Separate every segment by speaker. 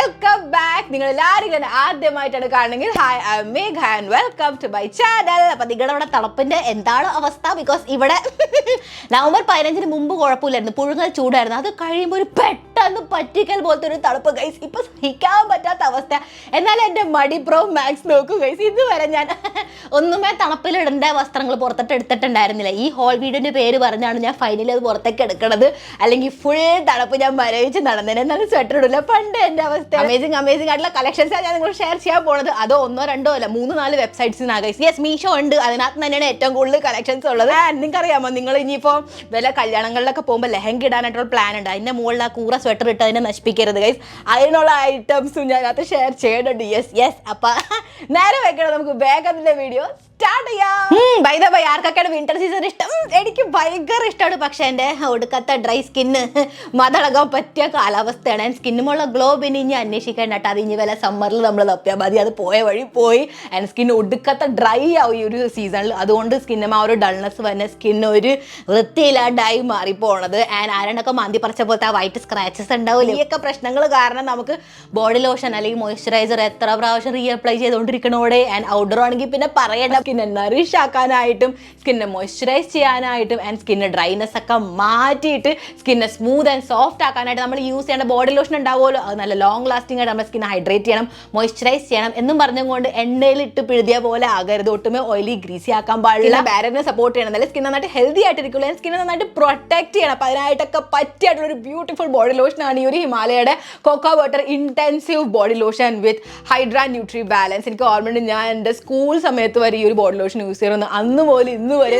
Speaker 1: Welcome back. നിങ്ങൾ എല്ലാവരും ആദ്യമായിട്ടാണ് കാണുന്നെങ്കിൽ hi, I am Megha and welcome to my channel. അപ്പം നിങ്ങളുടെ ഇവിടെ തണുപ്പിന്റെ എന്താണ് അവസ്ഥ? ബിക്കോസ് ഇവിടെ നവംബർ 15 മുമ്പ് കുഴപ്പമില്ലായിരുന്നു, പുഴുങ്ങൽ ചൂടായിരുന്നു. അത് കഴിയുമ്പോൾ ഒരു പെട്ടെന്ന് പറ്റിക്കൽ പോലത്തെ ഒരു തണുപ്പ് ഗൈസ്. ഇപ്പൊ സഹിക്കാൻ പറ്റാത്ത അവസ്ഥ. എന്നാലും എൻ്റെ മടി പ്രോ മാക്സ് നോക്കൂ ഗൈസ്, ഇതുവരെ ഞാൻ ഒന്നുമേ തണുപ്പിലിടേണ്ട വസ്ത്രങ്ങൾ പുറത്തിട്ട് എടുത്തിട്ടുണ്ടായിരുന്നില്ല. ഈ ഹോൾ വീഡിയോന്റെ പേര് പറഞ്ഞാണ് ഞാൻ ഫൈനലി അത് പുറത്തേക്ക് എടുക്കണത്. അല്ലെങ്കിൽ ഫുൾ തണുപ്പ് ഞാൻ മരവിച്ച് നടന്നേനെ. എന്നാലും സ്വെറ്റർ ഇടില്ല. പണ്ട് എൻ്റെ അവസ്ഥ. അമേസിംഗ് ആയിട്ടുള്ള കളക്ഷൻസാണ് ഞാൻ നിങ്ങൾ ഷെയർ ചെയ്യാൻ പോണത്. അതോ 1 2 അല്ല 3 4 വെബ്സൈറ്റ്സിനാണ് ഗൈസ്. യെസ്, മീഷോ ഉണ്ട്, അതിനകത്ത് തന്നെയാണ് ഏറ്റവും കൂടുതൽ കളക്ഷൻസ് ഉള്ളത്. നിങ്ങൾക്ക് അറിയാമോ, നിങ്ങൾ ഇനിയിപ്പോൾ വല്ല കല്യാണങ്ങളിലൊക്കെ പോകുമ്പോൾ ലെഹങ്ക ഇടാനായിട്ടുള്ള പ്ലാൻ ഉണ്ട്. അതിൻ്റെ മുകളിൽ ആ കൂറ സ്വെറ്റർ ഇട്ട് അതിനെ നശിപ്പിക്കരുത് ഗൈസ്. അതിനുള്ള ഐറ്റംസും ഞാൻ അത് ഷെയർ ചെയ്യുന്നുണ്ട്. യെസ്. അപ്പം നേരെ വെക്കണം, നമുക്ക് വേഗത്തിൻ്റെ വീഡിയോ സ്റ്റാർട്ട് ചെയ്യാം. ബൈ ദ ബൈ, ആർക്കൊക്കെയാണ് വിന്റർ സീസൺ ഇഷ്ടം? എനിക്ക് ഭയങ്കര ഇഷ്ടമാണ്. പക്ഷെ എൻ്റെ ഒടുക്കത്തെ ഡ്രൈ സ്കിന്ന് മതളകാൻ പറ്റിയ കാലാവസ്ഥയാണ്. ആൻഡ് സ്കിന്നുമുള്ള ഗ്ലോ പിന്നെ ഇനി അന്വേഷിക്കേണ്ട കേട്ടോ. അത് ഇനി വല്ല സമ്മറിൽ നമ്മൾ തപ്പിയാൽ മതി. അത് പോയ വഴി പോയി. ആൻഡ് സ്കിൻ ഒടുക്കത്തെ ഡ്രൈ ആവും ഈ ഒരു സീസണിൽ. അതുകൊണ്ട് സ്കിന്നും ആ ഒരു ഡൾനെസ് വന്നെ സ്കിന്ന് ഒരു വൃത്തിയില്ലാണ്ടായി മാറിപ്പോണത്. ആൻഡ് ആരണ്ടൊക്കെ മാന്തി പറിച്ച പോലത്തെ ആ വൈറ്റ് സ്ക്രാച്ചസ് ഉണ്ടാവില്ല. ഈയൊക്കെ പ്രശ്നങ്ങൾ കാരണം നമുക്ക് ബോഡി ലോഷൻ അല്ലെങ്കിൽ മോയ്സ്ചറൈസർ എത്ര പ്രാവശ്യം റീഅപ്ലൈ ചെയ്തുകൊണ്ടിരിക്കണോടെ. ആൻഡ് ഔട്ട്ഡോർ ആണെങ്കിൽ പിന്നെ പറയേണ്ട, സ്കിന്നെ നറിഷ് ആക്കാനായിട്ടും സ്കിന്നെ മോയ്സ്ചറൈസ് ചെയ്യാനായിട്ടും ആൻഡ് സ്കിന്നെ ഡ്രൈനെസ് ഒക്കെ മാറ്റിയിട്ട് സ്കിന്നെ സ്മൂത്ത് ആൻഡ് സോഫ്റ്റ് ആക്കാനായിട്ട് നമ്മൾ യൂസ് ചെയ്യേണ്ട ബോഡി ലോഷൻ ഉണ്ടാവുമല്ലോ. അത് നല്ല ലോങ് ലാസ്റ്റിംഗ് ആയിട്ട് നമ്മുടെ സ്കിൻ ഹൈഡ്രേറ്റ് ചെയ്യണം, മോയ്സ്ചറൈസ് ചെയ്യണം എന്നും പറഞ്ഞുകൊണ്ട് എണ്ണയിലിട്ട് പിഴുതിയ പോലെ ആകരുത്. ഒട്ടുമേ ഓയിലി ഗ്രീസി ആക്കാൻ പാടില്ല. ബാരനെ സപ്പോർട്ട് ചെയ്യണം, നല്ല സ്കിൻ നന്നായിട്ട് ഹെൽത്തി ആയിട്ടിരിക്കുള്ളൂ. സ്കിന്നെ നന്നായിട്ട് പ്രൊട്ടക്ട് ചെയ്യണം. അപ്പം അതിനായിട്ടൊക്കെ പറ്റിയായിട്ടുള്ള ഒരു ബ്യൂട്ടിഫുൾ ബോഡി ലോഷനാണ് ഈ ഒരു ഹിമാലയയുടെ cocoa butter intensive body lotion with hydra nutri balance. എനിക്ക് ഓർമ്മയുണ്ട്, ഞാൻ എൻ്റെ സ്കൂൾ സമയത്ത് വരെ ഈ ഒരു ബോഡി ലോഷൻ യൂസ് ചെയ്യുന്നത്. അന്ന് പോലെ ഇന്ന് വരെ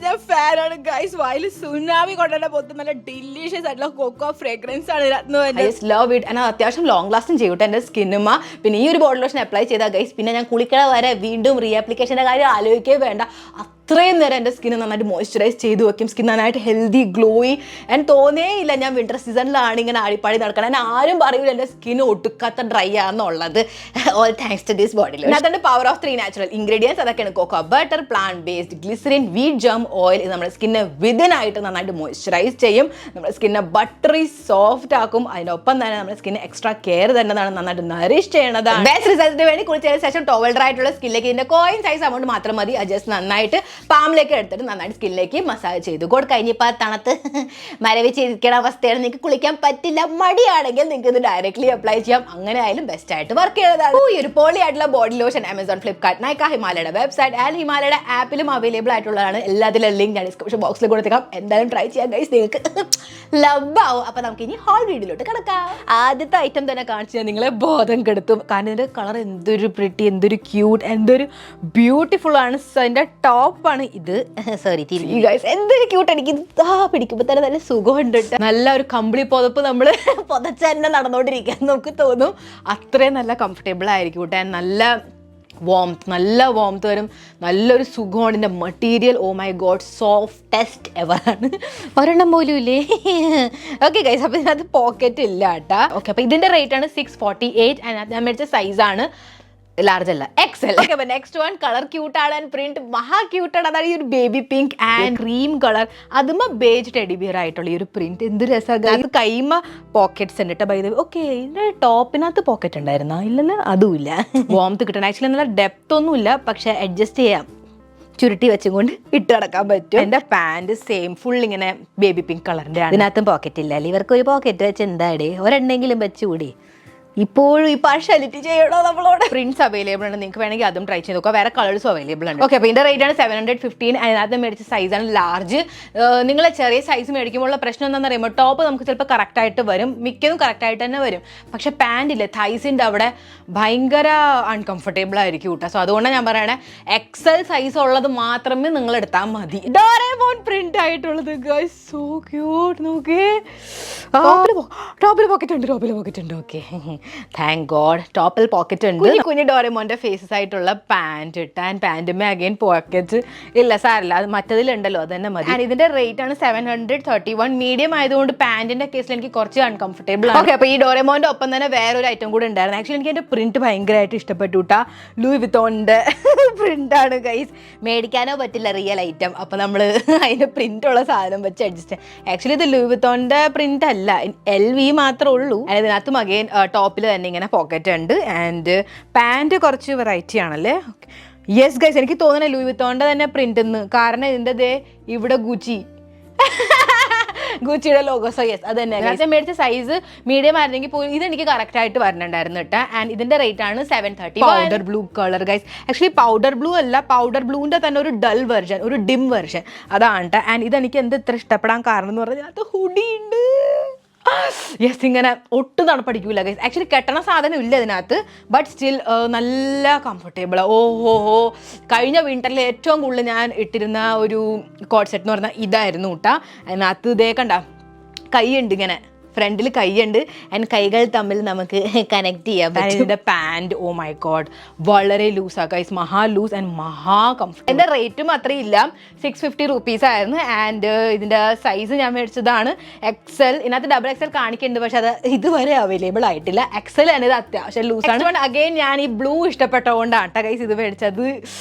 Speaker 1: ഞാൻ ഫാനാണ് ഗൈസ്. വായിൽ സുനാമി കൊണ്ടുതന്നെ പൊത്തും നല്ല ഡെലിഷ്യസ് ആയിട്ടുള്ള കോക്കോ ഫ്രേഗ്രൻസ് ആണ്. Love it. എന്നാൽ അത്യാവശ്യം ലോങ് ലാസ്റ്റിംഗ് ചെയ്യട്ടെ എൻ്റെ സ്കിന്നുമ. പിന്നെ ഈ ഒരു ബോഡി ലോഷൻ അപ്ലൈ ചെയ്താൽ ഗൈസ് പിന്നെ ഞാൻ കുളിക്കണ വരെ വീണ്ടും റീആപ്ലിക്കേഷൻ്റെ കാര്യം ആലോചിക്കുകയേ വേണ്ട. അത്രയും നേരം എൻ്റെ സ്കിന്ന് നന്നായിട്ട് മോയ്സ്ചറൈസ് ചെയ്ത് വെക്കും. സ്കിൻ നന്നായിട്ട് ഹെൽത്തി ഗ്ലോയി. എനിക്ക് തോന്നേയില്ല ഞാൻ വിൻ്റർ സീസണിലാണ് ഇങ്ങനെ ആടിപ്പാടി നടക്കണം. എന്നെ ആരും പറയില്ല എൻ്റെ സ്കിൻ ഒട്ടുക്കാത്ത ഡ്രൈ ആണെന്നുള്ളത്. All thanks to this body lotion. അതിൻ്റെ പവർ ഓഫ് 3 നാച്ചുറൽ ഇൻഗ്രീഡിയൻസ് അതൊക്കെയാണ് cocoa butter, plant based glycerin, wheat germ oil. ഇത് നമ്മുടെ സ്കിന്നെ വിതിനായിട്ട് നന്നായിട്ട് മോയ്സ്ചറൈസ് ചെയ്യും, നമ്മുടെ സ്കിന്നെ ബട്ടറി സോഫ്റ്റ് ആക്കും. അതിനൊപ്പം തന്നെ നമ്മുടെ സ്കിന്ന് എക്സ്ട്രാ കെയർ തന്നെയാണ് നന്നായിട്ട് നറിഷ് ചെയ്യണതാണ്. ബെസ്റ്റ് റിസൾട്ടിന് വേണ്ടി കുളിച്ചതിന് ശേഷം ടോവൽ ഡ്രൈ ആയിട്ടുള്ള സ്കിന്നിലേക്ക് ഇതിൻ്റെ കോയിൻ സൈസ് അമൗണ്ട് മാത്രം മതി. അത് ജസ്റ്റ് നന്നായിട്ട് പാമിലേക്ക് എടുത്തിട്ട് നന്നായിട്ട് സ്കിന്നിലേക്ക് മസാജ് ചെയ്തു കൊടുക്കുക. ഇനിയിപ്പോൾ തണുത്ത് മരവിച്ചിരിക്കണ അവസ്ഥയാണ്, നിങ്ങൾക്ക് കുളിക്കാൻ പറ്റില്ല, മടിയാണെങ്കിൽ നിങ്ങൾക്ക് ഇത് ഡയറക്ട്ലി അപ്ലൈ ചെയ്യാം. അങ്ങനെ ആയാലും ബെസ്റ്റ് ആയിട്ട് വർക്ക് ചെയ്യുന്നതാണ്. ഈ ഒരു പോളി ആയിട്ടുള്ള body lotion Amazon, Flipkart, Nykaa, ഹിമാലയുടെ വെബ്സൈറ്റ് ആൻഡ് ഹിമാലയുടെ ആപ്പിലും അവൈലബിൾ ആയിട്ടുള്ളതാണ്. എല്ലാത്തിലും ലിങ്ക് ഞാൻ ഡിസ്ക്രിപ്ഷൻ ബോക്സിൽ കൊടുത്തേക്കാം. എന്തായാലും ട്രൈ ചെയ്യാം ഗൈസ്, നിങ്ങൾക്ക് ലവ് ആവും. അപ്പം നമുക്ക് ഇനി ഹോൾ വീഡിയോയിലോട്ട് കിടക്കാം. ആദ്യത്തെ ഐറ്റം തന്നെ കാണിച്ചു ഞാൻ നിങ്ങളെ ബോധം കെടുത്തും. കാരണം ഇതിൻ്റെ കളർ എന്തൊരു പ്രിട്ടി, എന്തൊരു ക്യൂട്ട്, എന്തൊരു ബ്യൂട്ടിഫുൾ ആണ്. അതിൻ്റെ ടോപ്പാണ് ഇത്. സോറി ഗൈസ്, എന്തൊരു ക്യൂട്ട്. എനിക്ക് പിടിക്കുമ്പോൾ തന്നെ നല്ല സുഖമുണ്ട്. നല്ല ഒരു കമ്പിളി പുതപ്പ് നമ്മൾ പുതച്ച് തന്നെ നടന്നുകൊണ്ടിരിക്കാൻ നമുക്ക് തോന്നും. അത്രയും നല്ല കംഫർട്ടബിൾ ആയിരിക്കും കൂട്ടാൻ. നല്ല വോംത്ത് വരും, നല്ലൊരു സുഖമാണ്. ഇതിൻ്റെ material oh my God softest ever ആണ്. ഒരെണ്ണം പോലും ഇല്ലേ? ഓക്കെ ഗൈസ്, അപ്പോൾ ഇതിനകത്ത് പോക്കറ്റ് ഇല്ല കേട്ടോ. ഓക്കെ, അപ്പോൾ ഇതിൻ്റെ റേറ്റ് ആണ് 648. അതിനകത്ത് ഞാൻ മേടിച്ച സൈസാണ് ലാർജ് അല്ല, എക്സൽ. ഓക്കെ, അപ്പോൾ നെക്സ്റ്റ് വൺ കളർ ക്യൂട്ടാണ് ആൻഡ് പ്രിന്റ് മഹാ ക്യൂട്ടാണ്. അതാണ് ഈ ഒരു baby pink and cream colour. അതുമ്മ ബേജ് ടെഡി ബിയർ ആയിട്ടുള്ള ഈ ഒരു പ്രിന്റ് എന്ത് രസമാണ്. അത് കൈമ പോക്കറ്റ്സ് ഉണ്ട് കേട്ടോ. ബൈ ദ വേ, ഓക്കെ, ഇതിൻ്റെ ടോപ്പിനകത്ത് പോക്കറ്റ് ഉണ്ടായിരുന്നോ? ഇല്ലെന്ന് അതുമില്ല. വോംത്ത് കിട്ടണം. ആക്ച്വലി നല്ല ഡെപ്ത് ഒന്നുമില്ല, പക്ഷെ അഡ്ജസ്റ്റ് ചെയ്യാം, ചുരുട്ടി വെച്ചുകൊണ്ട് ഇട്ട് നടക്കാൻ പറ്റും. എൻ്റെ പാൻറ് സെയിം ഫുൾ ഇങ്ങനെ ബേബി പിങ്ക് കളറിൻ്റെ ആണ്. ഇതിനകത്തും പോക്കറ്റ് ഇല്ല. ഇവർക്ക് ഒരു പോക്കറ്റ് വെച്ച് എന്താടേ, ഒരെണ്ണെങ്കിലും വെച്ചുകൂടി. ഇപ്പോഴും ഈ പാർഷ്യാലിറ്റി ചെയ്യണോ നമ്മളോട്? പ്രിന്റ്സ് അവൈലബിൾ ആണ്, നിങ്ങൾക്ക് വേണമെങ്കിൽ അതും ട്രൈ ചെയ്ത് നോക്കുക. വേറെ കളേഴ്സും അവൈലബിൾ ആണ്. ഓക്കെ, അപ്പോൾ ഇതിൻ്റെ റേറ്റ് ആണ് 715. അതിനകത്ത് മേടിച്ച സൈസാണ് ലാർജ്. നിങ്ങൾ ചെറിയ സൈസ് മേടിക്കുമ്പോഴുള്ള പ്രശ്നം എന്താണെന്ന് അറിയുമ്പോൾ ടോപ്പ് നമുക്ക് ചിലപ്പോൾ കറക്റ്റായിട്ട് വരും, മിക്കതും കറക്റ്റായിട്ട് തന്നെ വരും. പക്ഷേ പാൻറ്റില്ലേ, തൈസിൻ്റെ അവിടെ ഭയങ്കര അൺകംഫർട്ടബിൾ ആയിരിക്കും കേട്ടോ. സോ അതുകൊണ്ടാണ് ഞാൻ പറയണേ, എക്സൽ സൈസ് ഉള്ളത് മാത്രമേ നിങ്ങൾ എടുത്താൽ മതി. ഡോറേമോൻ പ്രിന്റ് ആയിട്ടുള്ളത് ഗൈസ്, സോ ക്യൂട്ട്. നോക്കേ, ടോപ്പിൽ പോക്കറ്റ് ഉണ്ട്. ഓക്കെ, താങ്ക് ഗോഡ്, ടോപ്പിൽ പോക്കറ്റ് ഉണ്ട്. കുഞ്ഞു ഡോറേമോന്റെ ഫേസസ് ആയിട്ടുള്ള പാൻറ് ഇട്ട് ആൻഡ് പാൻറ്റുമേ അഗൈൻ പോക്കറ്റ് ഇല്ല, സാരല്ല, അത് മറ്റതിലുണ്ടല്ലോ, അത് തന്നെ മതി. ആൻഡ് ഇതിന്റെ റേറ്റ് ആണ് 731. മീഡിയം ആയതുകൊണ്ട് പാൻറ്റിന്റെ കേസിൽ എനിക്ക് കുറച്ച് അൺകംഫർട്ടബിൾ ആണ്. ഓക്കെ, അപ്പോൾ ഈ ഡോറേമോന്റെ ഒപ്പം തന്നെ വേറൊരു ഐറ്റം കൂടെ ഉണ്ടായിരുന്നു. ആക്ച്വലി എനിക്ക് എൻ്റെ പ്രിന്റ് ഭയങ്കരമായിട്ട് ഇഷ്ടപ്പെട്ടു കേട്ടോ. ലൂയി വിത്തോണിന്റെ പ്രിന്റ് ആണ് ഗൈസ്. മേടിക്കാനോ പറ്റില്ല, റിയൽ ഐറ്റം. അപ്പോൾ നമ്മൾ അതിന്റെ പ്രിന്റ് ഉള്ള സാധനം വെച്ച് അഡ്ജസ്റ്റ്. ആക്ച്വലി ഇത് ലൂയി വിത്തോണിന്റെ പ്രിന്റ് അല്ല, LV മാത്രമേ ഉള്ളൂ. ഇതിനകത്തും അഗൈൻ ടോപ്പ് ടോപ്പിൽ തന്നെ ഇങ്ങനെ പോക്കറ്റ് ഉണ്ട്. ആൻഡ് പാൻറ് കുറച്ച് വെറൈറ്റി ആണല്ലേ. യെസ് ഗൈസ്, എനിക്ക് തോന്നുന്നത് ലൂയി വിത്തോൻ്റെ തന്നെ പ്രിന്റ് എന്ന്, കാരണം ഇതിൻ്റെ ഇവിടെ ഗുച്ചിയുടെ ലോഗോ. സോ യെസ് അത് തന്നെ. ഞാൻ മേടിച്ച സൈസ് മീഡിയം ആയിരുന്നെങ്കിൽ പോലും ഇതെനിക്ക് കറക്റ്റ് ആയിട്ട് വരണുണ്ടായിരുന്നു കേട്ടോ. ആൻഡ് ഇതിന്റെ റേറ്റ് ആണ് 730. Powder blue colour guys. Actually powder blue അല്ല, പൗഡർ ബ്ലൂവിന്റെ തന്നെ ഒരു ഡൾ വെർഷൻ, ഒരു ഡിം വെർഷൻ അതാണ് കേട്ടോ. ആൻഡ് ഇതെനിക്ക് എന്ത് ഇത്ര ഇഷ്ടപ്പെടാൻ കാരണം എന്ന് പറഞ്ഞാൽ അത് ഹുഡി ഉണ്ട്. യെസ്, ഇങ്ങനെ ഒട്ടും തണുപ്പടിക്കൂല ഗൈസ്. ആക്ച്വലി കെട്ടണ സാധനം ഇല്ല ഇതിനകത്ത്, ബട്ട് സ്റ്റിൽ നല്ല കംഫർട്ടബിൾ. കഴിഞ്ഞ വിന്ററിൽ ഏറ്റവും കൂടുതൽ ഞാൻ ഇട്ടിരുന്ന ഒരു കോട്ട് സെറ്റ് എന്ന് പറഞ്ഞാൽ ഇതായിരുന്നു കേട്ടോ. അതിനകത്ത് ഇതേ കണ്ട കൈയുണ്ട്, ഇങ്ങനെ ഫ്രണ്ടിൽ കൈയുണ്ട്. ആൻഡ് കൈകൾ തമ്മിൽ നമുക്ക് കണക്ട് ചെയ്യാൻ പറ്റും. ഇതിൻ്റെ പാൻറ് ഓ മൈ ഗോഡ് വളരെ ലൂസാ ഗൈസ്, മഹാ ലൂസ് ആൻഡ് മഹാ കംഫർട്ട്. എൻ്റെ റേറ്റും അത്രയും ഇല്ല, 650 rupees ആയിരുന്നു. ആൻഡ് ഇതിൻ്റെ സൈസ് ഞാൻ മേടിച്ചതാണ് XL. ഇതിനകത്ത് XXL കാണിക്കുന്നുണ്ട്, പക്ഷെ അത് ഇതുവരെ അവൈലബിൾ ആയിട്ടില്ല. XL തന്നെ ഇത് അത്യാവശ്യം ലൂസാണ്. അഗെയിൻ ഞാൻ ഈ ബ്ലൂ ഇഷ്ടപ്പെട്ടതുകൊണ്ടാണ് കേട്ടോ ഗൈസ് ഇത് മേടിച്ചത്.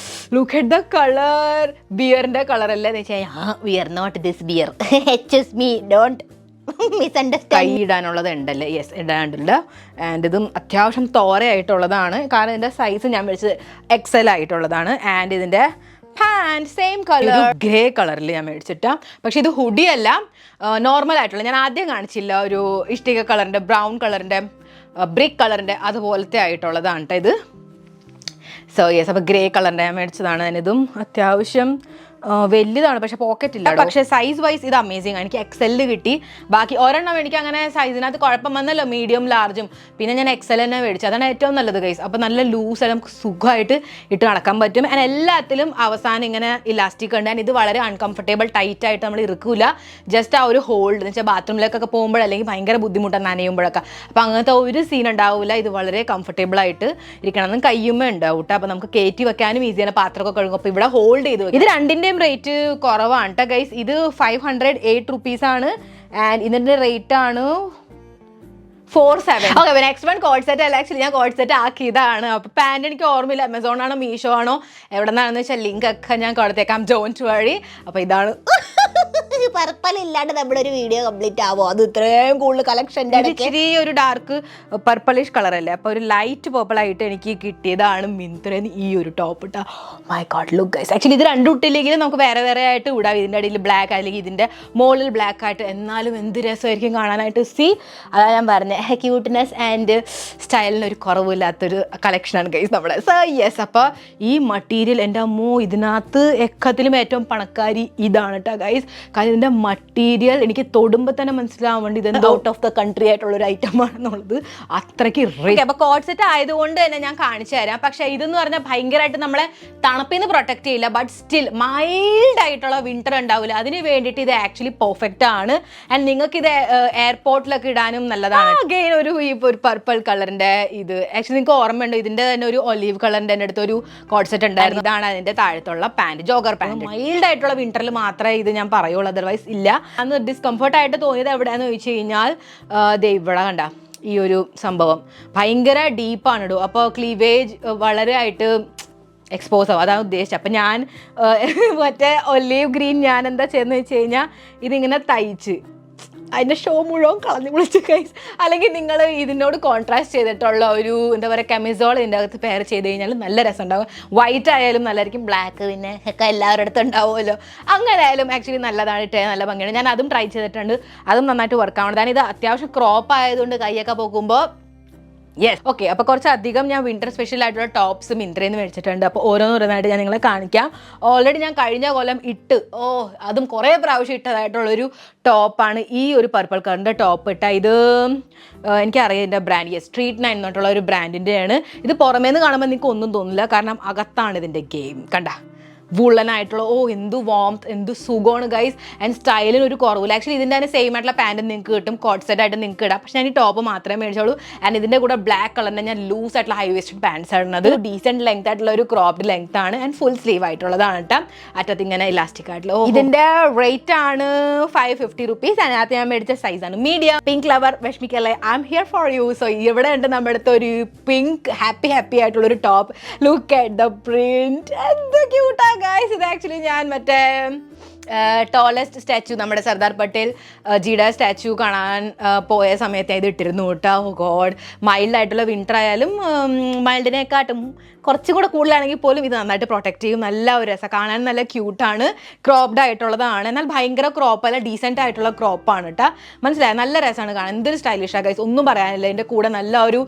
Speaker 1: Look at the colour. ബിയറിൻ്റെ കളർ അല്ലേ എന്ന് വെച്ചാൽ we are not this bear, excuse me, don't കൈ ഇടാനുള്ളത് ഉണ്ടല്ലേ. യെസ്, ഇടാണ്ടില്ല. ആൻഡ് ഇതും അത്യാവശ്യം തോരയായിട്ടുള്ളതാണ്, കാരണം ഇതിൻ്റെ സൈസ് ഞാൻ മേടിച്ചത് XL ആയിട്ടുള്ളതാണ്. ആൻഡ് ഇതിൻ്റെ പാൻറ് സെയിം കളർ ഗ്രേ കളറിൽ ഞാൻ മേടിച്ചിട്ടാ. പക്ഷെ ഇത് ഹുഡി അല്ല, നോർമൽ ആയിട്ടുള്ള. ഞാൻ ആദ്യം കാണിച്ചില്ല ഒരു ഇഷ്ടിക കളറിൻ്റെ, ബ്രൗൺ കളറിൻ്റെ, ബ്രിക്ക് കളറിൻ്റെ അതുപോലത്തെ ആയിട്ടുള്ളതാണ് കേട്ടോ ഇത്. സോ യെസ്, അപ്പോൾ ഗ്രേ കളറിൻ്റെ ഞാൻ മേടിച്ചതാണ്. അതിനിതും അത്യാവശ്യം വലുതാണ്, പക്ഷെ പോക്കറ്റ് ഇല്ല. പക്ഷേ സൈസ് വൈസ് ഇത് അമേസിങ് ആണ്. എനിക്ക് XL കിട്ടി. ബാക്കി ഒരെണ്ണം എനിക്ക് അങ്ങനെ സൈസിനകത്ത് കുഴപ്പം വന്നല്ലോ, മീഡിയം ലാർജും. പിന്നെ ഞാൻ XL തന്നെ മേടിച്ചു, അതാണ് ഏറ്റവും നല്ലത് ഗൈസ്. അപ്പോൾ നല്ല ലൂസ് നമുക്ക് സുഖമായിട്ട് ഇട്ട് നടക്കാൻ പറ്റും. ആൻഡ് എല്ലാത്തിലും അവസാനം ഇങ്ങനെ ഇലാസ്റ്റിക് ഉണ്ട്. ആൻഡ് ഇത് വളരെ അൺകംഫർട്ടബിൾ, ടൈറ്റ് ആയിട്ട് നമ്മൾ ഇറുക്കൂല. ജസ്റ്റ് ആ ഒരു ഹോൾഡ് എന്ന് വെച്ചാൽ ബാത്റൂമിലേക്കൊക്കെ പോകുമ്പോഴല്ലെങ്കിൽ ഭയങ്കര ബുദ്ധിമുട്ടാണ് നനയുമ്പോഴൊക്കെ. അപ്പോൾ അങ്ങനത്തെ ഒരു സീൻ ഉണ്ടാവില്ല. ഇത് വളരെ കംഫർട്ടബിൾ ആയിട്ട് ഇരിക്കണം. കയ്യുമ്മ ഉണ്ടാവും കേട്ടോ, അപ്പോൾ നമുക്ക് കയറ്റി വെക്കാനും ഈസിയാണ്. പാത്രമൊക്കെ കഴുകും. അപ്പോൾ ഇവിടെ ഹോൾഡ് ചെയ്ത് വെക്കും. ഇത് രണ്ടിൻ്റെ റേറ്റ് കുറവാണ് കേട്ടോ ഗൈസ്. ഇത് 508 rupees ആണ്. ആൻഡ് ഇതിന്റെ റേറ്റ് ആണ് 47. Okay, next one code set അല്ല, ആക്ച്വലി ഞാൻ കോഡ് സെറ്റ് ആക്കിയതാണ്. അപ്പോൾ പാൻറ് എനിക്ക് ഓർമ്മയില്ല, Amazon ആണോ മീഷോ ആണോ എവിടെ നിന്നാണെന്ന് വെച്ചാൽ ലിങ്ക് ഒക്കെ ഞാൻ കൊടുത്തേക്കാം, ഡോണ്ട് വറി. അപ്പോൾ ഇതാണ് പർപ്പിൾ ഇല്ലാണ്ട് നമ്മുടെ ഒരു വീഡിയോ കംപ്ലീറ്റ് ആവോ? അത് ഇത്രയും കൂടുതൽ കളക്ഷൻ്റെ ഇച്ചിരി ഒരു ഡാർക്ക് പർപ്പിളിഷ് കളർ അല്ലേ, അപ്പോൾ ഒരു ലൈറ്റ് പർപ്പിൾ ആയിട്ട് എനിക്ക് കിട്ടിയതാണ് മിന്ത്രന്ന് ഈ ഒരു ടോപ്പ് ഇട്ടാ. My God look guys. Actually ഇത് രണ്ടും ഇട്ടില്ലെങ്കിലും നമുക്ക് വേറെ വേറെ ആയിട്ട് ഇടാം. ഇതിൻ്റെ അടിയിൽ ബ്ലാക്ക് അല്ലെങ്കിൽ ഇതിൻ്റെ മുകളിൽ ബ്ലാക്ക് ആയിട്ട്, എന്നാലും എന്ത് രസമായിരിക്കും കാണാനായിട്ട്. അതാ ഞാൻ പറഞ്ഞത്, ക്യൂട്ട്നെസ് ആൻഡ് സ്റ്റൈലിന് ഒരു കുറവില്ലാത്തൊരു കളക്ഷനാണ് ഗൈസ് നമ്മുടെ. സോ യെസ്, അപ്പോൾ ഈ മട്ടീരിയൽ എൻ്റെ അമ്മോ, ഇതിനകത്ത് എക്കത്തിലും ഏറ്റവും പണക്കാരി ഇതാണ് കേട്ടോ ഗൈസ്. കാരണം ഇതിൻ്റെ മട്ടീരിയൽ എനിക്ക് തൊടുമ്പോൾ തന്നെ മനസ്സിലാവാൻ വേണ്ടി ഇത് ഔട്ട് ഓഫ് ദ കൺട്രി ആയിട്ടുള്ളൊരു ഐറ്റം ആണെന്നുള്ളത്. അത്രയ്ക്ക് റേറ്റ്. അപ്പോൾ കോഡ് സെറ്റ് ആയതുകൊണ്ട് തന്നെ ഞാൻ കാണിച്ചു തരാം. പക്ഷേ ഇതെന്ന് പറഞ്ഞാൽ ഭയങ്കരമായിട്ട് നമ്മളെ തണുപ്പിൽ നിന്ന് പ്രൊട്ടക്ട് ചെയ്യില്ല, ബട്ട് സ്റ്റിൽ മൈൽഡ് ആയിട്ടുള്ള വിന്റർ ഉണ്ടാവില്ല. അതിന് വേണ്ടിയിട്ട് ഇത് ആക്ച്വലി പെർഫെക്റ്റ് ആണ്. ആൻഡ് നിങ്ങൾക്ക് ഇത് എയർപോർട്ടിലൊക്കെ ഇടാനും നല്ലതാണ്. അഗെയിൻ ഒരു പർപ്പിൾ കളറിൻ്റെ ഇത് ആക്ച്വലി നിങ്ങൾക്ക് ഓർമ്മയുണ്ടോ, ഇതിൻ്റെ തന്നെ ഒരു ഒലീവ് കളറിൻ്റെ എൻ്റെ അടുത്ത് ഒരു കോഡ് സെറ്റ് ഉണ്ടായിരുന്നു. ഇതാണ് അതിൻ്റെ താഴത്തുള്ള പാൻറ്, ജോഗർ പാൻറ്. മൈൽഡ് ആയിട്ടുള്ള വിന്ററിൽ മാത്രമേ ഇത് ഞാൻ പറയുള്ളൂ, അതർവൈസ് ഇല്ല. അന്ന് ഡിസ്കംഫർട്ടായിട്ട് തോന്നിയത് എവിടെയാണെന്ന് ചോദിച്ചു കഴിഞ്ഞാൽ ഇവിടെ കണ്ട ഈ ഒരു സംഭവം ഭയങ്കര ഡീപ്പാണ് ഇടും. അപ്പോൾ ക്ലീവേജ് വളരെ ആയിട്ട് എക്സ്പോസ് ആവും, അതാണ് ഉദ്ദേശിച്ചത്. അപ്പം ഞാൻ മറ്റേ ഒലീവ് ഗ്രീൻ ഞാൻ എന്താ ചെയ്യുന്നത് വെച്ച് കഴിഞ്ഞാൽ ഇതിങ്ങനെ തയ്ച്ച് അതിൻ്റെ ഷോ മുഴുവൻ കളഞ്ഞു വിളിച്ച് ഗൈസ്. അല്ലെങ്കിൽ നിങ്ങൾ ഇതിനോട് കോൺട്രാസ്റ്റ് ചെയ്തിട്ടുള്ള ഒരു എന്താ പറയുക കെമിസോൾ ഇതിൻ്റെ അകത്ത് പെയർ ചെയ്ത് കഴിഞ്ഞാൽ നല്ല രസം ഉണ്ടാവും. വൈറ്റ് ആയാലും നല്ലതായിരിക്കും, ബ്ലാക്ക് പിന്നെ ഒക്കെ എല്ലാവരുടെ അടുത്തും ഉണ്ടാവുമല്ലോ. അങ്ങനെ ആയാലും ആക്ച്വലി നല്ലതാണ്, ഇട്ടേ നല്ല ഭംഗിയാണ്. ഞാൻ അതും ട്രൈ ചെയ്തിട്ടുണ്ട്, അതും നന്നായിട്ട് വർക്ക് ആവുന്നത്. ഞാൻ ഇത് അത്യാവശ്യം ക്രോപ്പ് ആയതുകൊണ്ട് കൈയൊക്കെ പോകുമ്പോൾ യെസ്. ഓക്കെ, അപ്പോൾ കുറച്ചധികം ഞാൻ വിന്റർ സ്പെഷ്യൽ ആയിട്ടുള്ള ടോപ്സ് മിന്ത്രയിൽ നിന്ന് മേടിച്ചിട്ടുണ്ട്. അപ്പോൾ ഓരോന്നോരോന്നായിട്ട് ഞാൻ നിങ്ങളെ കാണിക്കാം. ഓൾറെഡി ഞാൻ കഴിഞ്ഞ കൊല്ലം അതും കുറേ പ്രാവശ്യം ഇട്ടതായിട്ടുള്ളൊരു ടോപ്പാണ് ഈ ഒരു പർപ്പിൾ കളറിൻ്റെ ടോപ്പ് ഇട്ട. ഇത് എനിക്കറിയാം ഇതിൻ്റെ ബ്രാൻഡ്, സ്ട്രീറ്റ് 9 എന്നിട്ടുള്ള ഒരു ബ്രാൻഡിൻ്റെയാണ്. ഇത് പുറമേന്ന് കാണുമ്പോൾ നിങ്ങൾക്ക് ഒന്നും തോന്നില്ല, കാരണം അകത്താണ് ഇതിൻ്റെ ഗെയിം. കണ്ട വുള്ളനായിട്ടുള്ള എന്ത് വാംത്ത്, എന്ത് സുഖമാണ് ഗൈസ്. ആൻഡ് സ്റ്റൈലിന് ഒരു കുറവില്ല. ആക്ച്വലി ഇതിൻ്റെ തന്നെ സെയിം ആയിട്ടുള്ള പാൻറ്റ് നിങ്ങൾക്ക് കിട്ടും, കോട്ട് സെറ്റ് ആയിട്ട് നിങ്ങൾക്ക് ഇടാം. പക്ഷേ ഞാൻ ഈ ടോപ്പ് മാത്രമേ മേടിച്ചോളൂ. ആൻഡ് ഇതിൻ്റെ കൂടെ ബ്ലാക്ക് കളറിൻ്റെ ഞാൻ ലൂസ് ആയിട്ടുള്ള ഹൈ വേസ്റ്റഡ് പാൻറ്റ്സ് ആണത്. ഡീസെൻറ്റ് ലെങ്ത് ആയിട്ടുള്ള ഒരു ക്രോപ്ഡ് ലെങ്ത് ആണ്. ആൻഡ് ഫുൾ സ്ലീവ് ആയിട്ടുള്ളതാണ് കേട്ടോ, അറ്റത്ത് ഇങ്ങനെ ഇലാസ്റ്റിക് ആയിട്ടുള്ള. ഇതിൻ്റെ റേറ്റ് ആണ് 550 rupees. അതിനകത്ത് ഞാൻ മേടിച്ച സൈസാണ് മീഡിയം. പിങ്ക് ലവർ വിഷമിക്കല്ലേ, I'm here for you. So ഇവിടെ ഉണ്ട് നമ്മുടെ അടുത്ത് ഒരു പിങ്ക് ഹാപ്പി ആയിട്ടുള്ളൊരു top. Look at the print, എന്ത് ക്യൂട്ടാ ഗൈസ്. ഇത് ആക്ച്വലി ഞാൻ മറ്റേ ടോളസ്റ്റ് സ്റ്റാച്ചു നമ്മുടെ സർദാർ പട്ടേൽ ജിയുടെ സ്റ്റാച്ചു കാണാൻ പോയ സമയത്ത് ഇത് ഇട്ടിരുന്നു കേട്ടോ. ഗോഡ്, മൈൽഡ് ആയിട്ടുള്ള വിൻ്റർ ആയാലും മൈൽഡിനെക്കാട്ടും കുറച്ചും കൂടെ കൂടുതലാണെങ്കിൽ പോലും ഇത് നന്നായിട്ട് പ്രൊട്ടക്റ്റ് ചെയ്യും. നല്ല ഒരു രസം, കാണാൻ നല്ല ക്യൂട്ടാണ്. ക്രോപ്ഡ് ആയിട്ടുള്ളതാണ്, എന്നാൽ ഭയങ്കര ക്രോപ്പ് അല്ല, ഡീസെൻ്റ് ആയിട്ടുള്ള ക്രോപ്പാണ് കേട്ടോ. മനസ്സിലായി, നല്ല രസമാണ് കാണാൻ. എന്തൊരു സ്റ്റൈലിഷാണ് ഗൈസ്, ഒന്നും പറയാനില്ല. ഇതിൻ്റെ കൂടെ നല്ല ഒരു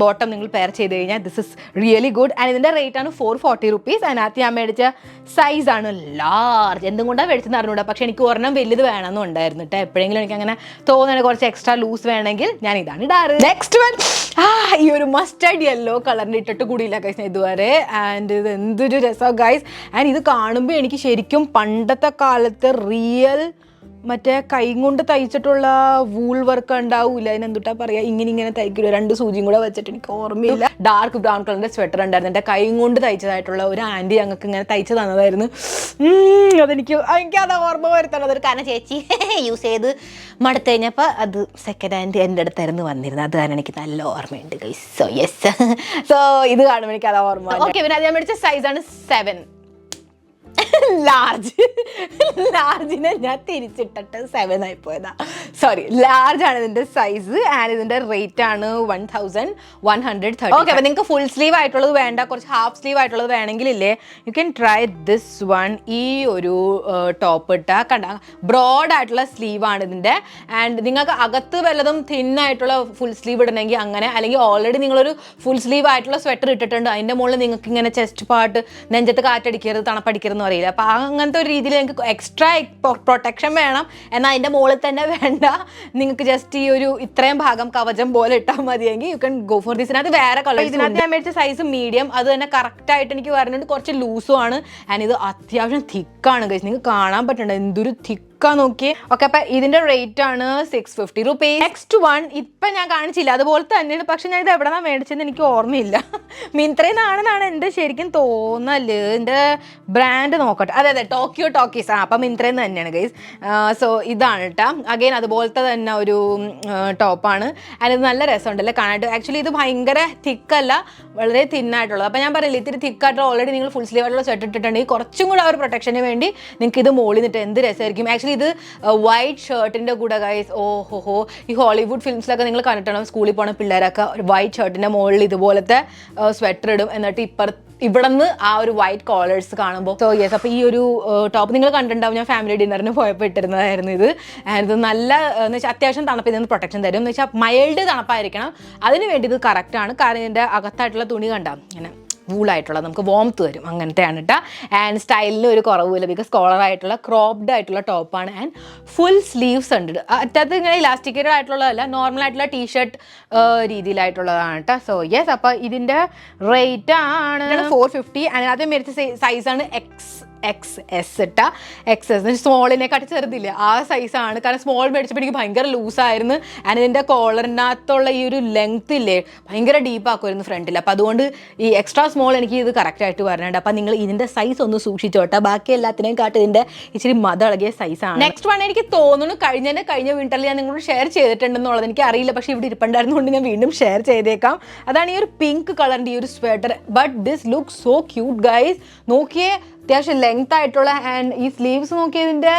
Speaker 1: ബോട്ടം നിങ്ങൾ പെയർ ചെയ്ത് കഴിഞ്ഞാൽ this is really good. And ഇതിൻ്റെ റേറ്റ് ആണ് 440 rupees. അതിനകത്ത് ഞാൻ മേടിച്ച സൈസാണ് ലാർജ്. എന്തും കൊണ്ടാണ് മേടിച്ചെന്ന് അറിഞ്ഞൂടാ, പക്ഷേ എനിക്ക് ഒരെണ്ണം വലുത് വേണമെന്നും ഉണ്ടായിരുന്നു കേട്ടോ. എപ്പോഴെങ്കിലും എനിക്ക് അങ്ങനെ തോന്നുന്നത് കുറച്ച് എക്സ്ട്രാ ലൂസ് വേണമെങ്കിൽ ഞാൻ ഇതാണ് ഇടാറ്. നെക്സ്റ്റ് വൺ, ഈ ഒരു മസ്റ്റേർഡ് യെല്ലോ കളറിൻ്റെ ഇട്ടിട്ട് കൂടിയില്ല ഗൈസ് ഇതുവരെ. ആൻഡ് ഇത് എന്തൊരു രസമാണ് ഗൈസ്. ആൻഡ് ഇത് കാണുമ്പോൾ എനിക്ക് ശരിക്കും പണ്ടത്തെ കാലത്ത് റിയൽ മറ്റേ കൈ കൊണ്ട് തയ്ച്ചിട്ടുള്ള വൂൾ വർക്ക് ഉണ്ടാവില്ല, അതിനെന്തുട്ടാ പറയുക, ഇങ്ങനെ തയ്ക്കില്ല, 2 സൂചിയും കൂടെ വെച്ചിട്ട്, എനിക്ക് ഓർമ്മയില്ല. ഡാർക്ക് ബ്രൗൺ കളറിൻ്റെ സ്വെറ്റർ ഉണ്ടായിരുന്നു, എൻ്റെ കൈ കൊണ്ട് തയ്ച്ചതായിട്ടുള്ള ഒരു ആൻറ്റി ഞങ്ങൾക്ക് ഇങ്ങനെ തയ്ച്ച് തന്നതായിരുന്നു. എനിക്കത് ഓർമ്മ വരുത്തണം. അതൊരു കാരണം ചേച്ചി യൂസ് ചെയ്ത് മടുത്തു കഴിഞ്ഞപ്പോൾ അത് സെക്കൻഡ് ഹാൻഡ് എൻ്റെ അടുത്തായിരുന്നു വന്നിരുന്നത്. അത് കാരണം എനിക്ക് നല്ല ഓർമ്മയുണ്ട് ഗൈസ്. സോ യെസ്, സോ ഇത് കാണുമ്പോൾ എനിക്ക് അതാ ഓർമ്മ. ഓക്കെ, പിന്നെ അത് ഞാൻ മേടിച്ച സൈസാണ് 7 ലാർജിനെ ഞാൻ തിരിച്ചിട്ടിട്ട് 7 ആയിപ്പോയതാ. സോറി, ലാർജ് ആണ് ഇതിന്റെ സൈസ്. ആൻഡ് ഇതിന്റെ റേറ്റ് ആണ് 1130. ഓക്കെ, അപ്പൊ നിങ്ങൾക്ക് ഫുൾ സ്ലീവ് ആയിട്ടുള്ളത് വേണ്ട, കുറച്ച് ഹാഫ് സ്ലീവ് ആയിട്ടുള്ളത് വേണമെങ്കിലില്ലേ, you can try this one. ഈ ഒരു ടോപ്പ് ഇട്ടാ കണ്ട, ബ്രോഡ് ആയിട്ടുള്ള സ്ലീവ് ആണ് ഇതിന്റെ. ആൻഡ് നിങ്ങൾക്ക് അകത്ത് വല്ലതും തിൻ ആയിട്ടുള്ള ഫുൾ സ്ലീവ് ഇടണമെങ്കിൽ അങ്ങനെ, അല്ലെങ്കിൽ ഓൾറെഡി നിങ്ങളൊരു ഫുൾ സ്ലീവ് ആയിട്ടുള്ള സ്വെറ്റർ ഇട്ടിട്ടുണ്ട്, അതിന്റെ മുകളിൽ നിങ്ങൾക്ക് ഇങ്ങനെ ചെസ്റ്റ് പാർട്ട്, നെഞ്ചത്ത് കാറ്റടിക്കരുത്, തണുപ്പടിക്കരുതെന്ന് അറിയില്ല. അപ്പോൾ അങ്ങനത്തെ ഒരു രീതിയിൽ നിങ്ങൾക്ക് എക്സ്ട്രാ പ്രൊട്ടക്ഷൻ വേണം, എന്നാൽ അതിൻ്റെ മുകളിൽ തന്നെ വേണ്ട, നിങ്ങൾക്ക് ജസ്റ്റ് ഈ ഒരു ഇത്രയും ഭാഗം കവചം പോലെ ഇട്ടാൽ മതിയെങ്കിൽ you can go for this. ഇതിനകത്ത് വേറെ കളർ, ഇതിനകത്ത് ഞാൻ മേടിച്ച സൈസ് മീഡിയം, അത് തന്നെ കറക്റ്റായിട്ട് എനിക്ക് വരുന്നുണ്ട്. കുറച്ച് ലൂസും ആണ്. ആൻഡ് ഇത് അത്യാവശ്യം തിക്കാണ് ഗൈസ്, നിങ്ങൾക്ക് കാണാൻ പറ്റണ്ട എന്തൊരു തിക്ക് നോക്കി. ഓക്കെ, അപ്പൊ ഇതിന്റെ റേറ്റ് ആണ് 650 rupees. നെക്സ്റ്റ് വൺ ഇപ്പൊ ഞാൻ കാണിച്ചില്ല, അതുപോലെ തന്നെയാണ്, പക്ഷെ ഞാൻ ഇത് എവിടെന്നാ മേടിച്ചെന്ന് എനിക്ക് ഓർമ്മയില്ല. മിന്ത്രന്നാണെന്നാണ് എൻ്റെ ശരിക്കും തോന്നല്. എൻ്റെ ബ്രാൻഡ് നോക്കട്ടെ, അതെ ടോക്കിയോ ടോക്കീസ്. അപ്പം മിന്ത്രന്ന് തന്നെയാണ് ഗൈസ്. സോ ഇതാണ് കേട്ടോ. അഗെയിൻ അതുപോലത്തെ തന്നെ ഒരു ടോപ്പാണ്. ആൻഡ് ഇത് നല്ല രസമുണ്ടല്ലേ കാണാനായിട്ട്. ആക്ച്വലി ഇത് ഭയങ്കര തിക്കല്ല, വളരെ തിന്നായിട്ടുള്ളത്. അപ്പം ഞാൻ പറയില്ല, ഇത്തിരി തിക്കായിട്ട് ഓൾറെഡി നിങ്ങൾ ഫുൾ സ്ലീവ് ആയിട്ടുള്ള സെറ്റ് ഇട്ടിട്ടുണ്ടെങ്കിൽ കുറച്ചും കൂടെ ആ ഒരു പ്രൊട്ടക്ഷന് വേണ്ടി നിങ്ങൾക്ക് ഇത് മോളിൽ നിന്നിട്ട് എന്ത് രസമായിരിക്കും. ആക്ച്വലി ഇത് വൈറ്റ് ഷർട്ടിൻ്റെ കൂടെ ഗൈസ്, ഓഹോ, ഈ ഹോളിവുഡ് ഫിലിംസിലൊക്കെ നിങ്ങൾ കണ്ടിട്ടുണ്ടാവും, സ്കൂളിൽ പോണ പിള്ളേരൊക്കെ വൈറ്റ് ഷർട്ടിൻ്റെ മുകളിൽ ഇതുപോലത്തെ സ്വെറ്റർ ഇടും, എന്നിട്ട് ഇവിടെ നിന്ന് ആ ഒരു വൈറ്റ് കോളേഴ്സ് കാണുമ്പോൾ. സോ യെസ്, അപ്പോൾ ഈ ഒരു ടോപ്പ് നിങ്ങൾ കണ്ടിട്ടുണ്ടാവും, ഞാൻ ഫാമിലി ഡിന്നറിന് പോയപ്പോൾ ഇട്ടിരുന്നതായിരുന്നു ഇത്. ഇത് നല്ല എന്ന് വെച്ചാൽ അത്യാവശ്യം തണുപ്പിൽ നിന്ന് പ്രൊട്ടക്ഷൻ തരും. എന്ന് വെച്ചാൽ മൈൽഡ് തണുപ്പായിരിക്കണം, അതിന് വേണ്ടി ഇത് കറക്റ്റാണ്. കാരണം ഇതിൻ്റെ അകത്തായിട്ടുള്ള തുണി കണ്ടാം ഇങ്ങനെ വൂളായിട്ടുള്ളത്, നമുക്ക് വോംത്ത് വരും, അങ്ങനത്തെയാണ് കേട്ടോ. ആൻഡ് സ്റ്റൈലിന് ഒരു കുറവില്ല, ബിക്കോസ് കോളറായിട്ടുള്ള ക്രോപ്ഡ് ആയിട്ടുള്ള ടോപ്പാണ്. ആൻഡ് ഫുൾ സ്ലീവ്സ് ഉണ്ട്, അറ്റത്ത് ഇങ്ങനെ ഇലാസ്റ്റിക്കേറ്റഡ് ആയിട്ടുള്ളതല്ല, നോർമൽ ആയിട്ടുള്ള ടീഷർട്ട് രീതിയിലായിട്ടുള്ളതാണ് കേട്ടോ. സോ യെസ്, അപ്പോൾ ഇതിൻ്റെ റേറ്റ് ആണ് 450. അതിനകത്ത് മേടിച്ച സൈസാണ് XS ഇട്ടാ. XS സ്മോളിനെക്കാട്ടി ചെറുതില്ല, ആ സൈസാണ്. കാരണം സ്മോൾ മേടിച്ചപ്പോൾ എനിക്ക് ഭയങ്കര ലൂസായിരുന്നു. ആൻഡ് ഇതിൻ്റെ കോളറിനകത്തുള്ള ഈ ഒരു ലെങ്ത് ഇല്ലേ ഭയങ്കര ഡീപ്പാക്കുമായിരുന്നു ഫ്രണ്ടിൽ. അപ്പോൾ അതുകൊണ്ട് ഈ എക്സ്ട്രാ സ്മോൾ എനിക്ക് ഇത് കറക്റ്റായിട്ട് വരണുണ്ട്. അപ്പോൾ നിങ്ങൾ ഇതിൻ്റെ സൈസ് ഒന്ന് സൂക്ഷിച്ചോട്ടെ, ബാക്കി എല്ലാത്തിനെയും കാട്ടി ഇതിൻ്റെ ഇച്ചിരി മതളകിയ സൈസാണ്. നെക്സ്റ്റ് വൺ എനിക്ക് തോന്നുന്നു കഴിഞ്ഞ വിന്ററിൽ ഞാൻ നിങ്ങളോട് ഷെയർ ചെയ്തിട്ടുണ്ടെന്നുള്ളത് എനിക്ക് അറിയില്ല, പക്ഷേ ഇവിടെ ഇരിപ്പുണ്ടായിരുന്നുകൊണ്ട് ഞാൻ വീണ്ടും ഷെയർ ചെയ്തേക്കാം. അതാണ് ഈ ഒരു പിങ്ക് കളറിൻ്റെ ഈ ഒരു sweater. But this look so cute guys. നോക്കിയേ, അത്യാവശ്യം ലെങ്ത് ആയിട്ടുള്ള. ആൻഡ് ഈ സ്ലീവ്സ് നോക്കിയതിൻ്റെ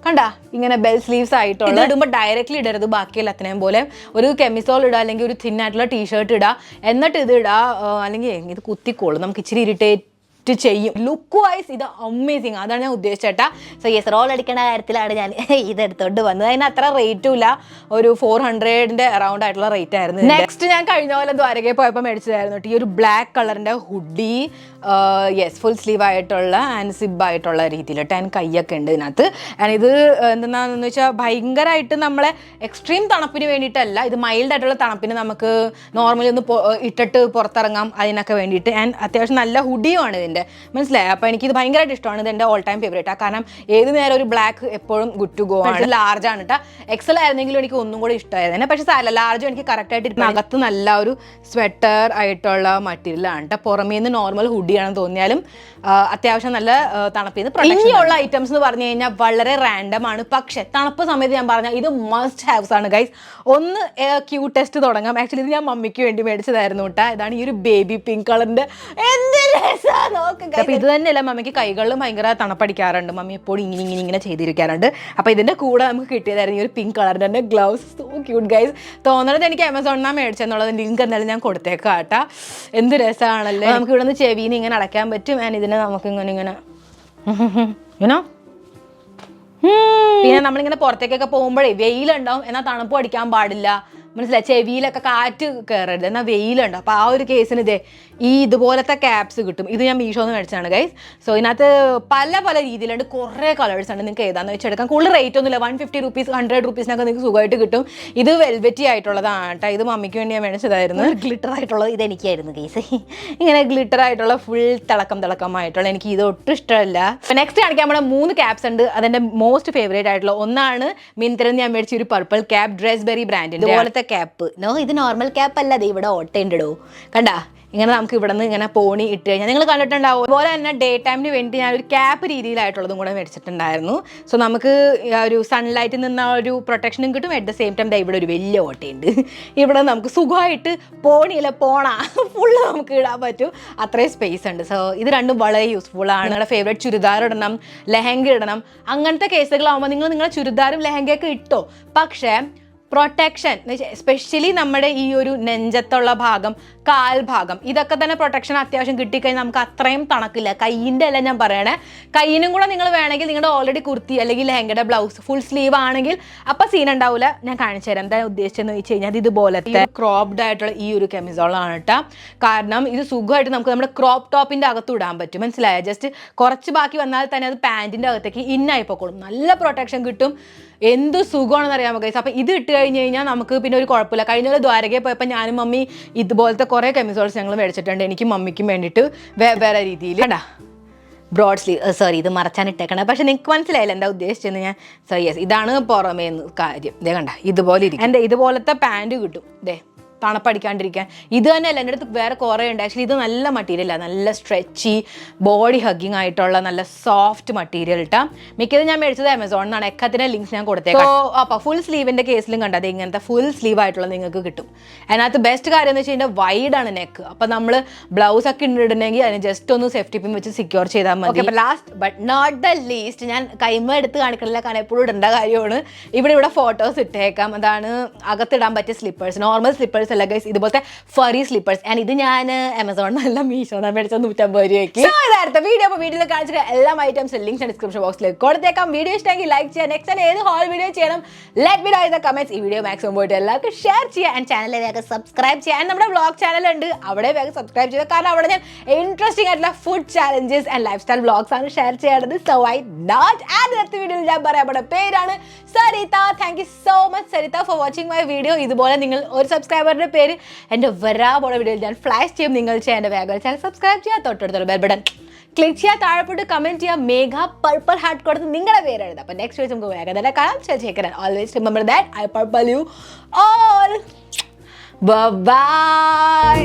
Speaker 1: കണ്ട, ഇങ്ങനെ ബെൽ സ്ലീവ്സ് ആയിട്ടുള്ള. ഇടുമ്പോൾ ഡയറക്റ്റ്ലി ഇടരുത്, ബാക്കിയല്ല അത്രയും പോലെ ഒരു കെമിസോൾ ഇടുക, അല്ലെങ്കിൽ ഒരു തിന്നായിട്ടുള്ള ടീഷർട്ട് ഇടുക, എന്നിട്ട് ഇത് ഇടുക, അല്ലെങ്കിൽ ഇത് കുത്തിക്കോളും, നമുക്ക് ഇച്ചിരി ഇറിറ്റേറ്റ് ചെയ്യും. ലുക്ക് വൈസ് ഇത് അമേസിങ്, അതാണ് ഞാൻ ഉദ്ദേശിച്ചേട്ടാ. സോ യെസ്, റോൾ അടിക്കുന്ന കാര്യത്തിലാണ് ഞാൻ ഇതെടുത്തോണ്ട് വന്നത്. അതിന് അത്ര റേറ്റും ഇല്ല, ഒരു 400 അറൗണ്ട് ആയിട്ടുള്ള റേറ്റ് ആയിരുന്നു. നെക്സ്റ്റ് ഞാൻ കഴിഞ്ഞ പോലെ ദ്വാരകയിൽ പോയപ്പോൾ മേടിച്ചതായിരുന്നു ഈ ഒരു ബ്ലാക്ക് കളറിൻ്റെ ഹുഡി. യെസ്, ഫുൾ സ്ലീവ് ആയിട്ടുള്ള ആൻഡ് സിബ് ആയിട്ടുള്ള രീതിയിലിട്ട്. ആൻഡ് കൈയൊക്കെ ഉണ്ട് ഇതിനകത്ത്. ആൻഡ് ഇത് എന്താണെന്ന് വെച്ചാൽ ഭയങ്കരമായിട്ട് നമ്മളെ എക്സ്ട്രീം തണുപ്പിന് വേണ്ടിയിട്ടല്ല, ഇത് മൈൽഡ് ആയിട്ടുള്ള തണുപ്പിന് നമുക്ക് നോർമലി ഒന്ന് ഇട്ടിട്ട് പുറത്തിറങ്ങാം, അതിനൊക്കെ വേണ്ടിയിട്ട്. ആൻഡ് അത്യാവശ്യം നല്ല ഹുഡിയുമാണ് ഇതിൻ്റെ, മനസ്സിലായി. അപ്പോൾ എനിക്കിത് ഭയങ്കരമായിട്ട് ഇഷ്ടമാണ്, ഇത് എൻ്റെ ഓൾ ടൈം ഫേവറേറ്റാണ്. കാരണം ഏത് നേരം ഒരു ബ്ലാക്ക് എപ്പോഴും ഗുഡ് ടു ഗോ ആണ്. ലാർജ് ആണ് കേട്ടോ. എക്സൽ ആയിരുന്നെങ്കിലും എനിക്ക് ഒന്നും കൂടി ഇഷ്ടമായിരുന്നു, പക്ഷേ സാരല്ല, ലാർജും എനിക്ക് കറക്റ്റായിട്ട് ഇരിക്കും. അകത്ത് നല്ല ഒരു സ്വെറ്റർ ആയിട്ടുള്ള മെറ്റീരിയലാണ് കേട്ടോ. പുറമേ നിന്ന് നോർമൽ ഹുഡിയാണെന്ന് തോന്നിയാലും അത്യാവശ്യം നല്ല തണുപ്പിൽ നിന്ന്. ഇനിയുള്ള ഐറ്റംസ് എന്ന് പറഞ്ഞു കഴിഞ്ഞാൽ വളരെ റാൻഡം ആണ്, പക്ഷേ തണുപ്പ് സമയത്ത് ഞാൻ പറഞ്ഞാൽ ഇത് മസ്റ്റ് ഹാവ്സ് ആണ് ഗൈസ്. ഒന്ന് ക്യൂട്ടസ്റ്റ് തുടങ്ങാം. ആക്ച്വലി ഇത് ഞാൻ മമ്മിക്ക് വേണ്ടി മേടിച്ചതായിരുന്നു കേട്ടോ. ഇതാണ് ഈ ഒരു ബേബി പിങ്ക് കളറിൻ്റെ. എന്ത് രസമാണ് അപ്പൊ ഇത് തന്നെയല്ല മമ്മിക്ക് കൈകളിലും ഭയങ്കര തണുപ്പടിക്കാറുണ്ട്. മമ്മി എപ്പോഴും ഇങ്ങനെ ചെയ്തിരിക്കാറുണ്ട്. അപ്പൊ ഇതിന്റെ കൂടെ നമുക്ക് കിട്ടിയതായിരുന്നു ഈ ഒരു പിങ്ക് കളറിന്റെ തന്നെ ഗ്ലൗസ്. So cute guys. തോന്നുന്നത് എനിക്ക് ആമസോണിനാ മേടിച്ചെന്നുള്ളത് ലിങ്ക് എന്തായാലും ഞാൻ കൊടുത്തേക്കാം കേട്ടാ. എന്ത് രസമാണല്ലേ. നമുക്ക് ഇവിടെ നിന്ന് ചെവിന്ന് ഇങ്ങനെ അടയ്ക്കാൻ പറ്റും. ആൻഡ് ഇതിനെ നമുക്ക് ഇങ്ങനെ പിന്നെ നമ്മളിങ്ങനെ പുറത്തേക്കൊക്കെ പോകുമ്പോഴേ വെയിലുണ്ടാവും, എന്നാൽ തണുപ്പ് അടിക്കാൻ പാടില്ല. മനസ്സിലായി, ചെവിയിലൊക്കെ കാറ്റ് കയറരുത്, എന്നാൽ വെയിലുണ്ട്. അപ്പോൾ ആ ഒരു കേസിന് ഇതുപോലത്തെ ക്യാപ്സ് കിട്ടും. ഇത് ഞാൻ മീഷോന്ന് മേടിച്ചാണ് ഗൈസ്. സോ ഇതിനകത്ത് പല രീതിയിലുണ്ട്, കുറേ കളേഴ്സ് ഉണ്ട്. നിങ്ങൾക്ക് ഏതാണെന്ന് വെച്ചെടുക്കാം. കൂടുതൽ റേറ്റ് ഒന്നുമില്ല, 150 റുപ്പീസ് 100 റുപ്പീസിനൊക്കെ നിങ്ങൾക്ക് സുഖമായിട്ട് കിട്ടും. ഇത് വെൽവെറ്റി ആയിട്ടുള്ളതാണ് കേട്ടോ. ഇത് മമ്മിക്ക് വേണ്ടി ഞാൻ മേടിച്ചതായിരുന്നു. ഗ്ലിറ്റർ ആയിട്ടുള്ളത് ഇത് എനിക്കായിരുന്നു ഗൈസ്. ഇങ്ങനെ ഗ്ലിറ്റർ ആയിട്ടുള്ള ഫുൾ തിളക്കമായിട്ടുള്ള എനിക്ക് ഇത് ഒട്ടും ഇഷ്ടമല്ല. നെക്സ്റ്റ് കാണിക്കാൻ നമ്മുടെ 3 ക്യാപ്സ് ഉണ്ട്. അതെൻ്റെ മോസ്റ്റ് ഫേവറേറ്റ് ആയിട്ടുള്ള ഒന്നാണ് മിന്ത്രന്ന് ഞാൻ മേടിച്ച ഒരു പർപ്പിൾ ക്യാപ്പ്, ഡ്രസ്ബെറി ബ്രാൻഡിൻ്റെ ഇതുപോലത്തെ ക്യാപ്പ്. ഇത് നോർമൽ ക്യാപ്പ് അല്ല, അത് ഇവിടെ ഓട്ടയുണ്ടോ കണ്ടാ. ഇങ്ങനെ നമുക്ക് ഇവിടെ നിന്ന് ഇങ്ങനെ പോണി ഇട്ട് കഴിഞ്ഞാൽ നിങ്ങൾ കണ്ടിട്ടുണ്ടാവും. അതുപോലെ തന്നെ ഡേ ടൈമിന് വേണ്ടി ഞാനൊരു ക്യാപ്പ് രീതിയിലായിട്ടുള്ളതും കൂടെ മേടിച്ചിട്ടുണ്ടായിരുന്നു. സോ നമുക്ക് ഒരു സൺലൈറ്റിൽ നിന്ന് ഒരു പ്രൊട്ടക്ഷനും കിട്ടും. അറ്റ് ദ സെയിം ടൈം ഇവിടെ ഒരു വലിയ ഓട്ടയുണ്ട്. ഇവിടെ നമുക്ക് സുഖമായിട്ട് ഫുള്ള് നമുക്ക് ഇടാൻ പറ്റും, അത്രയും സ്പേസ് ഉണ്ട്. സോ ഇത് രണ്ടും വളരെ യൂസ്ഫുൾ ആണ്. നിങ്ങളുടെ ഫേവറേറ്റ് ചുരിദാർ ഇടണം, ലെഹങ്ക ഇടണം, അങ്ങനത്തെ കേസുകളാകുമ്പോൾ നിങ്ങളുടെ ചുരിദാറും ലെഹങ്കയൊക്കെ ഇട്ടോ. പക്ഷേ പ്രൊട്ടക്ഷൻ, എസ്പെഷ്യലി നമ്മുടെ ഈ ഒരു നെഞ്ചത്തുള്ള ഭാഗം, കാൽഭാഗം, ഇതൊക്കെ തന്നെ പ്രൊട്ടക്ഷൻ അത്യാവശ്യം കിട്ടിക്കഴിഞ്ഞാൽ നമുക്ക് അത്രയും തണുക്കില്ല. കയ്യിൻ്റെ അല്ല ഞാൻ പറയണേ, കയ്യിനും കൂടെ നിങ്ങൾ വേണമെങ്കിൽ നിങ്ങളുടെ ഓൾറെഡി കുർത്തി അല്ലെങ്കിൽ ലെഹങ്കയുടെ ബ്ലൗസ് ഫുൾ സ്ലീവ് ആണെങ്കിൽ അപ്പം സീൻ ഉണ്ടാവില്ല. ഞാൻ കാണിച്ചു തരാം എന്താ ഉദ്ദേശിച്ചതെന്ന് വെച്ച് കഴിഞ്ഞാൽ അത് ഇതുപോലത്തെ ക്രോപ്ഡ് ആയിട്ടുള്ള ഈ ഒരു കെമിസോളാണ് കേട്ടോ. കാരണം ഇത് സുഖമായിട്ട് നമുക്ക് നമ്മുടെ ക്രോപ്പ് ടോപ്പിൻ്റെ അകത്ത് ഇടാൻ പറ്റും. മനസ്സിലായോ? ജസ്റ്റ് കുറച്ച് ബാക്കി വന്നാൽ തന്നെ അത് പാൻറ്റിൻ്റെ അകത്തേക്ക് ഇന്നായി പൊക്കോളും. നല്ല പ്രൊട്ടക്ഷൻ കിട്ടും. എന്ത് സുഖമാണെന്ന് അറിയാമോ ഗൈസ്. അപ്പം ഇത് ഇട്ട് കഴിഞ്ഞ് കഴിഞ്ഞാൽ നമുക്ക് പിന്നെ ഒരു കുഴപ്പമില്ല. കഴിഞ്ഞ പോലെ ദ്വാരകയിൽ പോയപ്പോൾ ഞാനും മമ്മി ഇതുപോലത്തെ കുറേ കെമിസോൾസ് ഞങ്ങൾ മേടിച്ചിട്ടുണ്ട്. എനിക്കും മമ്മിക്കും വേണ്ടിയിട്ട് വേറെ രീതിയിൽ. കണ്ടാ ബ്രോഡ് സ്ലീവ്, സോറി ഇത് മറച്ചാൻ ഇട്ടേക്കണം. പക്ഷെ നിങ്ങൾക്ക് മനസ്സിലായില്ല എന്താ ഉദ്ദേശിച്ചെന്ന് ഞാൻ. സോ യെസ്, ഇതാണ് പുറമേന്ന് കാര്യം. ഇതേ കണ്ട ഇതുപോലെ ഇരിക്കും. എൻ്റെ ഇതുപോലത്തെ പാൻറ് കിട്ടും. ഇതേ തണുപ്പടിക്കാണ്ടിരിക്കാൻ. ഇത് തന്നെയല്ല, എൻ്റെ അടുത്ത് വേറെ കുറേ ഉണ്ട്. ആക്ച്വലി ഇത് നല്ല മെറ്റീരിയലാണ്, നല്ല സ്ട്രെച്ചി, ബോഡി ഹഗ്ഗിങ് ആയിട്ടുള്ള നല്ല സോഫ്റ്റ് മെറ്റീരിയൽ ഇട്ടാ. മിക്കത് ഞാൻ മേടിച്ചത് ആമസോണിൽ നിന്നാണ്. എക്കത്തിൻ്റെ ലിങ്ക്സ് ഞാൻ കൊടുത്തേക്കാം. അപ്പോൾ ഫുൾ സ്ലീവിൻ്റെ കേസിലും കണ്ടത് ഇങ്ങനത്തെ ഫുൾ സ്ലീവ് ആയിട്ടുള്ള നിങ്ങൾക്ക് കിട്ടും. അതിനകത്ത് ബെസ്റ്റ് കാര്യം എന്ന് വെച്ച് കഴിഞ്ഞാൽ വൈഡാണ് നെക്ക്. അപ്പോൾ നമ്മൾ ബ്ലൗസ് ഒക്കെ ഇട്ടിട്ടുണ്ടെങ്കിൽ അതിന് ജസ്റ്റ് ഒന്ന് സേഫ്റ്റി പിൻ വെച്ച് സെക്യൂർ ചെയ്താൽ മതി. അപ്പോൾ last but not the least, ഞാൻ കൈമ എടുത്ത് കാണിക്കണില്ല, കാരണം എപ്പോഴും ഇടേണ്ട കാര്യമാണ്. ഇവിടെ ഫോട്ടോസ് ഇട്ടേക്കാം. അതാണ് അകത്തിടാൻ പറ്റിയ സ്ലിപ്പേഴ്സ്, നോർമൽ സ്ലിപ്പേഴ്സ് അല്ല ഗൈസ്, ഇതുപോലത്തെ ഫറി സ്ലിപ്പേഴ്സ്. ആൻഡ് ഇത് ഞാൻ ആമസോണിനല്ല മീഷോന്നാണ് മേടിച്ചത് 150 രൂപയ്ക്ക്. ഇതായിരുന്നു വീഡിയോ. അപ്പോൾ വീഡിയോയിൽ കാണിച്ചിട്ട് എല്ലാ ഐറ്റംസ് ലിങ്ക്സ് ഡിസ്ക്രിപ്ഷൻ ബോക്സിൽ കൊടുത്തേക്കാം. വീഡിയോ ഇഷ്ടമെങ്കിൽ ലൈക്ക് ചെയ്യുക. നെക്സ്റ്റ് ഏത് ഹോൾ വീഡിയോ ചെയ്യണം let me no in the comments. ഈ വീഡിയോ മാക്സിമം പോയിട്ട് എല്ലാവർക്കും ഷെയർ ചെയ്യുക. ആൻഡ് ചാനലിൽ വേഗം സബ്സ്ക്രൈബ് ചെയ്യാൻ. നമ്മുടെ വ്ളോഗ് ചാനലുണ്ട്, അവിടെ വേഗം സബ്സ്ക്രൈബ് ചെയ്യുക. കാരണം അവിടെ ഞാൻ ഇൻട്രസ്റ്റിംഗ് ആയിട്ടുള്ള food challenges and life style vlogs ആണ് ഷെയർ ചെയ്യേണ്ടത്. സോ ഐ നോട്ട് ആൻഡ് അടുത്ത വീഡിയോയിൽ ഞാൻ പറയാം. നമ്മുടെ പേരാണ് Saritha. Thank you so much Saritha for watching my video. ഇതുപോലെ നിങ്ങൾ ഒരു സബ്സ്ക്രൈബറിന്റെ പേര് എൻ്റെ വരാപോണ വീഡിയോയിൽ ഞാൻ ഫ്ലാഷ് ചെയ്യും. നിങ്ങൾ ചെയ്യേണ്ട വേഗം ചാനൽ സബ്സ്ക്രൈബ് ചെയ്യുക, തൊട്ടടുത്തുള്ള ബെൽ ബട്ടൺ ക്ലിക്ക് ചെയ്യുക, താഴെപ്പോട്ട് കമന്റ് ചെയ്യുക, മേഘ പർപ്പിൾ ഹാർട്ട് കൊടുത്ത് നിങ്ങളുടെ പേര് എഴുതാം. അപ്പോൾ നെക്സ്റ്റ് വീഡിയോ നമുക്ക് വേഗം തന്നെ കാണാം. ചേച്ചേക്കരാൻ always remember that I purple you all. By.